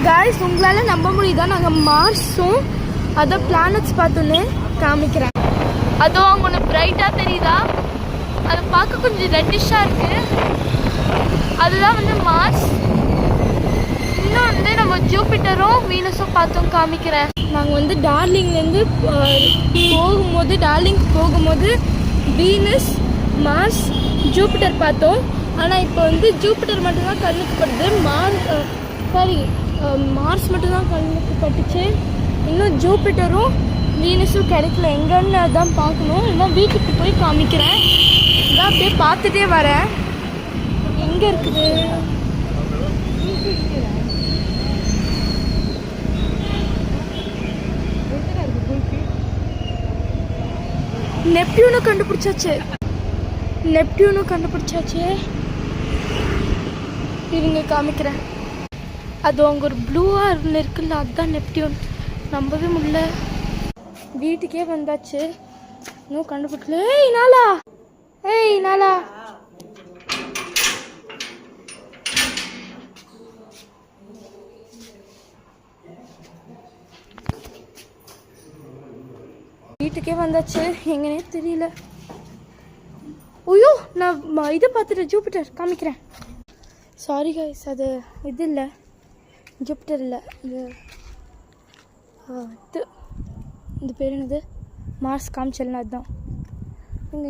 Guys உங்களால நம்ப முடியுதா நாங்கள் மார்ஸும் அதை பிளானட்ஸ் பார்த்தோன்னு காமிக்கிறேன். அதுவும் அவங்க ஒன்று பிரைட்டாக தெரியுதா, அதை பார்க்க கொஞ்சம் ரெட்டிஷாக இருக்குது. அதுதான் வந்து மார்ஸ். இன்னும் வந்து நம்ம ஜூபிட்டரும் வீனஸும் பார்த்தோம் காமிக்கிறேன். நாங்கள் வந்து டார்லிங்லேருந்து போகும்போது வீனஸ், மார்ஸ், ஜூபிட்டர் பார்த்தோம். ஆனால் இப்போ வந்து ஜூபிட்டர் மட்டும்தான் கண்ணுக்கு படுது, மார்ஸ் மட்டும்தான் கண்ணுக்கு பட்டுச்சு. இன்னும் ஜூபிட்டரும் வீனஸும் கிடைக்கல. எங்கன்னு அதான் பார்க்கணும். இன்னும் வீட்டுக்கு போய் காமிக்கிறேன். இதான் அப்படியே பார்த்துட்டே வரேன். எங்கே இருக்குது? நெப்டியூனும் கண்டுபிடிச்சாச்சு. இவங்க காமிக்கிறேன். அது அவங்க ஒரு ப்ளூவாக இருக்குல்ல, அதுதான் நெப்டியூன். நம்பவே முடியல. வீட்டுக்கே வந்தாச்சு, இன்னும் கண்டுபிடிக்கல. ஏய் நாளா வீட்டுக்கே வந்தாச்சு, எங்கனே தெரியல. ஐயோ, நான் இதை பார்த்துட்டு ஜூபிட்டர் காமிக்கிறேன். சாரி கைஸ், அது இது இல்லை, ஜூபிட்டர் இல்லை, இது பேர் என்னது, மார்ஸ் காமிச்சல்னா அதுதான்.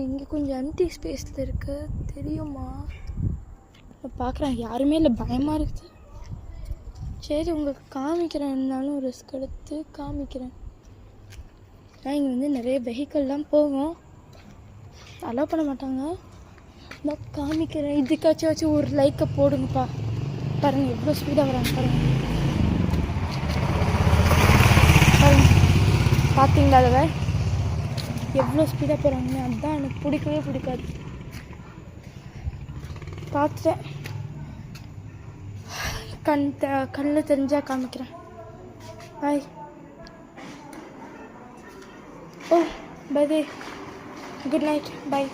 இங்கே கொஞ்சம் எம்டி ஸ்பேஸில் இருக்குது, தெரியுமா? நான் பார்க்குறேன், யாருமே இல்லை, பயமாக இருக்குது. சரி உங்களுக்கு காமிக்கிறேன், இருந்தாலும் ரிஸ்க் எடுத்து காமிக்கிறேன். ஆனால் இங்கே வந்து நிறைய வெஹிக்கல்லாம் போகும், அலோவ் பண்ண மாட்டாங்க. நான் காமிக்கிறேன். இதுக்காச்சும் ஒரு லைக்கை போடுங்கப்பா. பாருங்கள் எவ்வளோ ஸ்பீடாக வராங்க பாருங்கள். பார்த்தீங்களா அதை எவ்வளோ ஸ்பீடாக போகிறாங்க? அதுதான் எனக்கு பிடிக்கவே பிடிக்காது. பார்த்துட்டேன், கண்ணில் தெரிஞ்சால் காமிக்கிறேன். பாய். ஓ பை, குட் நைட், பாய்.